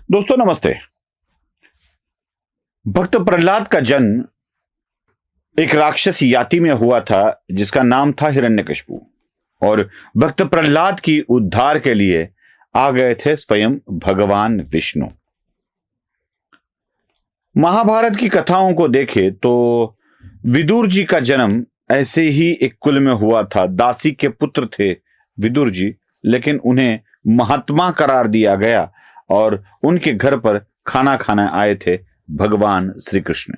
दोस्तों नमस्ते। भक्त प्रहलाद का जन्म एक राक्षस याति में हुआ था जिसका नाम था हिरण्यकशिपु। और भक्त प्रहलाद की उद्धार के लिए आ गए थे स्वयं भगवान विष्णु। महाभारत की कथाओं को देखें तो विदुर जी का जन्म ऐसे ही एक कुल में हुआ था। दासी के पुत्र थे विदुर जी, लेकिन उन्हें महात्मा करार दिया गया और उनके घर पर खाना खाने आए थे भगवान श्री कृष्ण।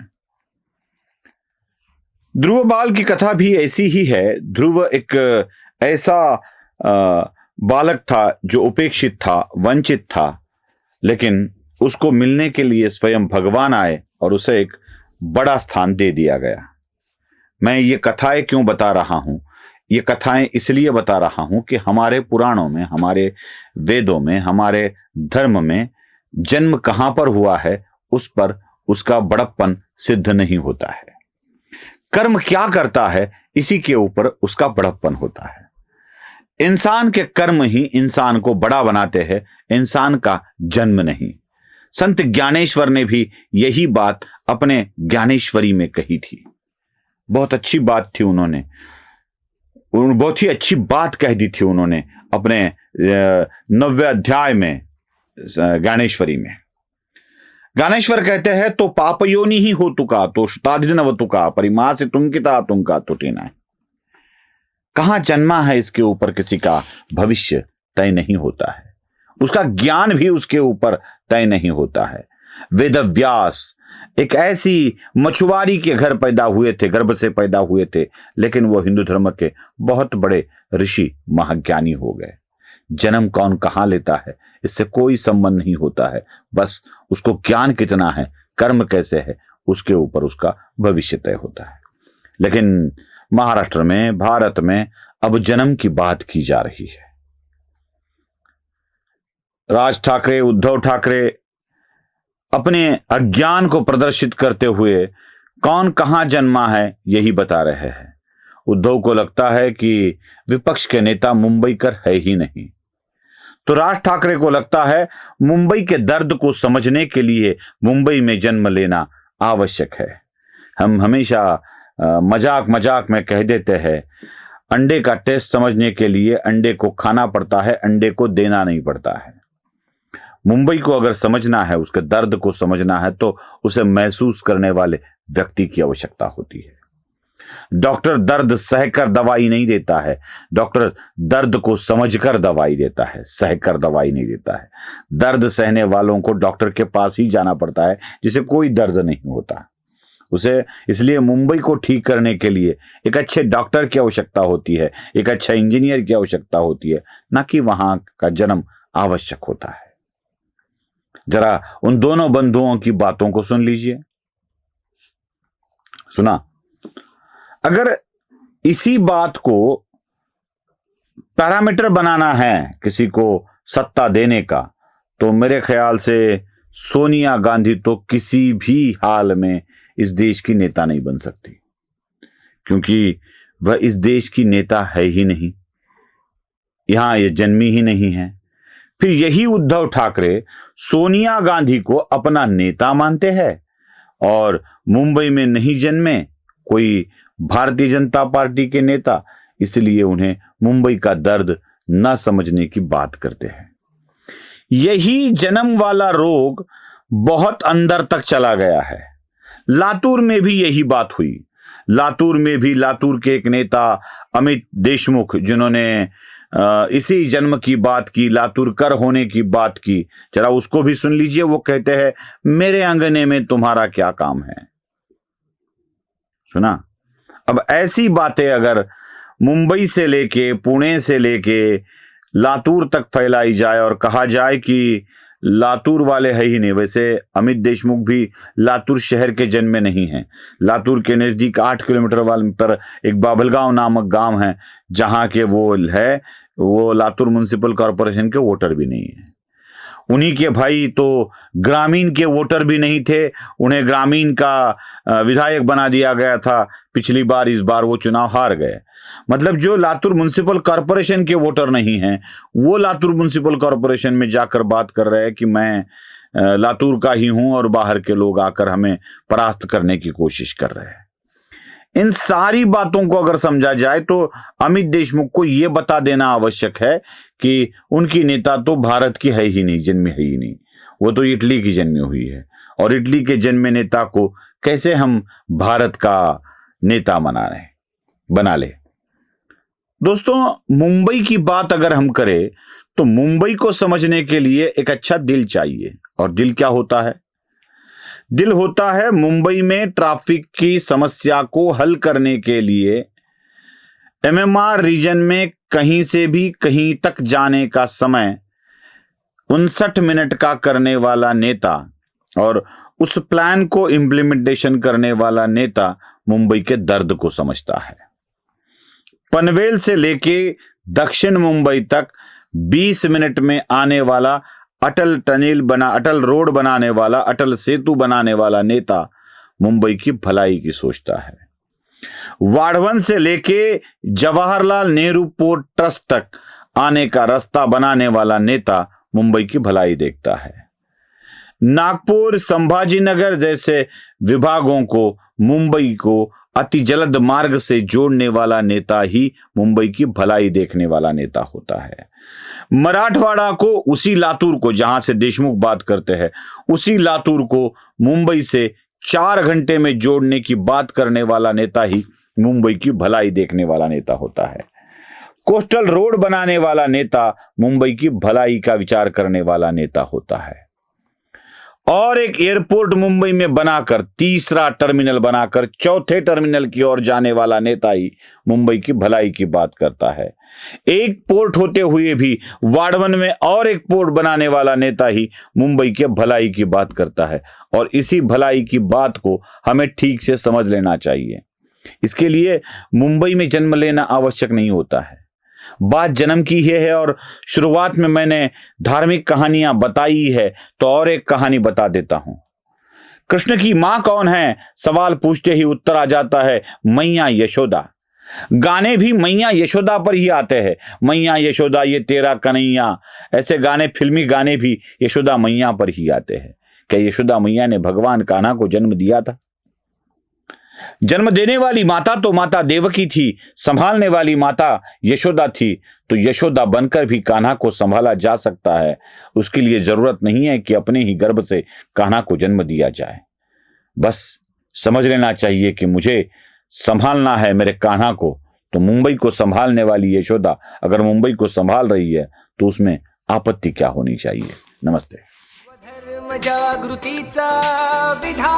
ध्रुव बाल की कथा भी ऐसी ही है। ध्रुव एक ऐसा बालक था जो उपेक्षित था, वंचित था, लेकिन उसको मिलने के लिए स्वयं भगवान आए और उसे एक बड़ा स्थान दे दिया गया। मैं ये कथाएं क्यों बता रहा हूं? ये कथाएं इसलिए बता रहा हूं कि हमारे पुराणों में, हमारे वेदों में, हमारे धर्म में जन्म कहां पर हुआ है उस पर उसका बड़प्पन सिद्ध नहीं होता है। कर्म क्या करता है इसी के ऊपर उसका बड़प्पन होता है। इंसान के कर्म ही इंसान को बड़ा बनाते हैं, इंसान का जन्म नहीं। संत ज्ञानेश्वर ने भी यही बात अपने ज्ञानेश्वरी में कही थी। बहुत अच्छी बात थी, उन्होंने बहुत ही अच्छी बात कह दी थी उन्होंने अपने 9वें अध्याय में ज्ञानेश्वरी में। ज्ञानेश्वर कहते हैं तो पापयोनि ही हो तुका तो शुतादिनव तुका परिमा से तुमकिता तुमका तुटिना है। कहां जन्मा है इसके ऊपर किसी का भविष्य तय नहीं होता है, उसका ज्ञान भी उसके ऊपर तय नहीं होता है। वेदव्यास एक ऐसी मछुआरी के घर पैदा हुए थे, गर्भ से पैदा हुए थे, लेकिन वो हिंदू धर्म के बहुत बड़े ऋषि महाज्ञानी हो गए। जन्म कौन कहां लेता है इससे कोई संबंध नहीं होता है, बस उसको ज्ञान कितना है, कर्म कैसे है, उसके ऊपर उसका भविष्य तय होता है। लेकिन महाराष्ट्र में, भारत में अब जन्म की बात की जा रही है। राज ठाकरे, उद्धव ठाकरे अपने अज्ञान को प्रदर्शित करते हुए कौन कहां जन्मा है यही बता रहे हैं। उद्धव को लगता है कि विपक्ष के नेता मुंबईकर है ही नहीं, तो राज ठाकरे को लगता है मुंबई के दर्द को समझने के लिए मुंबई में जन्म लेना आवश्यक है। हम हमेशा मजाक मजाक में कह देते हैं अंडे का टेस्ट समझने के लिए अंडे को खाना पड़ता है, अंडे को देना नहीं पड़ता है। मुंबई को अगर समझना है, उसके दर्द को समझना है, तो उसे महसूस करने वाले व्यक्ति की आवश्यकता होती है। डॉक्टर दर्द सहकर दवाई नहीं देता है, डॉक्टर दर्द को समझकर दवाई देता है, सहकर दवाई नहीं देता है। दर्द सहने वालों को डॉक्टर के पास ही जाना पड़ता है जिसे कोई दर्द नहीं होता उसे। इसलिए मुंबई को ठीक करने के लिए एक अच्छे डॉक्टर की आवश्यकता होती है, एक अच्छा इंजीनियर की आवश्यकता होती है, ना कि वहां का जन्म आवश्यक होता है। जरा उन दोनों बंधुओं की बातों को सुन लीजिए। सुना? अगर इसी बात को पैरामीटर बनाना है किसी को सत्ता देने का, तो मेरे ख्याल से सोनिया गांधी तो किसी भी हाल में इस देश की नेता नहीं बन सकती, क्योंकि वह इस देश की नेता है ही नहीं, यहां ये जन्मी ही नहीं है। फिर यही उद्धव ठाकरे सोनिया गांधी को अपना नेता मानते हैं और मुंबई में नहीं जन्मे कोई भारतीय जनता पार्टी के नेता, इसलिए उन्हें मुंबई का दर्द न समझने की बात करते हैं। यही जन्म वाला रोग बहुत अंदर तक चला गया है। लातूर में भी यही बात हुई। लातूर में भी लातूर के एक नेता अमित देशमुख, जिन्होंने इसी जन्म की बात की, लातूर कर होने की बात की, जरा उसको भी सुन लीजिए। वो कहते हैं मेरे अंगने में तुम्हारा क्या काम है। सुना? अब ऐसी बातें अगर मुंबई से लेके, पुणे से लेके लातूर तक फैलाई जाए और कहा जाए कि लातूर वाले है ही नहीं, वैसे अमित देशमुख भी लातूर शहर के जन्मे नहीं हैं। लातूर के नजदीक 8 किलोमीटर वाले पर एक बाबलगांव नामक गांव है, जहां के वो लातूर म्युनिसिपल कॉरपोरेशन के वोटर भी नहीं है। उन्हीं के भाई तो ग्रामीण के वोटर भी नहीं थे, उन्हें ग्रामीण का विधायक बना दिया गया था पिछली बार, इस बार वो चुनाव हार गए। मतलब जो लातूर म्युनिसिपल कॉरपोरेशन के वोटर नहीं हैं, वो लातूर म्युनिसिपल कॉरपोरेशन में जाकर बात कर रहे हैं कि मैं लातूर का ही हूं और बाहर के लोग आकर हमें परास्त करने की कोशिश कर रहे हैं। इन सारी बातों को अगर समझा जाए तो अमित देशमुख को यह बता देना आवश्यक है कि उनकी नेता तो भारत की है ही नहीं, जन्मी है ही नहीं, वो तो इटली की जन्मी हुई है, और इटली के जन्मे नेता को कैसे हम भारत का नेता बना ले। दोस्तों, मुंबई की बात अगर हम करें तो मुंबई को समझने के लिए एक अच्छा दिल चाहिए। और दिल क्या होता है? दिल होता है मुंबई में ट्रैफिक की समस्या को हल करने के लिए एमएमआर रीजन में कहीं से भी कहीं तक जाने का समय 59 मिनट का करने वाला नेता, और उस प्लान को इंप्लीमेंटेशन करने वाला नेता मुंबई के दर्द को समझता है। पनवेल से लेके दक्षिण मुंबई तक 20 मिनट में आने वाला अटल रोड बनाने वाला, अटल सेतु बनाने वाला नेता मुंबई की भलाई की सोचता है। वाड़वन से लेके जवाहरलाल नेहरू पोर्ट ट्रस्ट तक आने का रास्ता बनाने वाला नेता मुंबई की भलाई देखता है। नागपुर, संभाजीनगर जैसे विभागों को मुंबई को अति जल्द मार्ग से जोड़ने वाला नेता ही मुंबई की भलाई देखने वाला नेता होता है। मराठवाड़ा को, उसी लातूर को जहां से देशमुख बात करते हैं, उसी लातूर को मुंबई से 4 घंटे में जोड़ने की बात करने वाला नेता ही मुंबई की भलाई देखने वाला नेता होता है। कोस्टल रोड बनाने वाला नेता मुंबई की भलाई का विचार करने वाला नेता होता है। और एक एयरपोर्ट मुंबई में बनाकर, तीसरा टर्मिनल बनाकर चौथे टर्मिनल की ओर जाने वाला नेता ही मुंबई की भलाई की बात करता है। एक पोर्ट होते हुए भी वाड़वन में और एक पोर्ट बनाने वाला नेता ही मुंबई के भलाई की बात करता है। और इसी भलाई की बात को हमें ठीक से समझ लेना चाहिए। इसके लिए मुंबई में जन्म लेना आवश्यक नहीं होता है। बात जन्म की है, और शुरुआत में मैंने धार्मिक कहानियां बताई है, तो और एक कहानी बता देता हूं। कृष्ण की मां कौन है, सवाल पूछते ही उत्तर आ जाता है, मैया यशोदा। गाने भी मैया यशोदा पर ही आते हैं। मैया यशोदा ये तेरा कन्हैया, ऐसे गाने, फिल्मी गाने भी यशोदा मैया पर ही आते हैं। क्या यशोदा मैया ने भगवान कान्हा को जन्म दिया था? जन्म देने वाली माता तो माता देवकी थी, संभालने वाली माता यशोदा थी। तो यशोदा बनकर भी कान्हा को संभाला जा सकता है। उसके लिए जरूरत नहीं है कि अपने ही गर्भ से कान्हा को जन्म दिया जाए। बस समझ लेना चाहिए कि मुझे संभालना है मेरे कान्हा को, तो मुंबई को संभालने वाली यशोदा अगर मुंबई को संभाल रही है तो उसमें आपत्ति क्या होनी चाहिए। नमस्ते। धर्म जागृतीचा विधान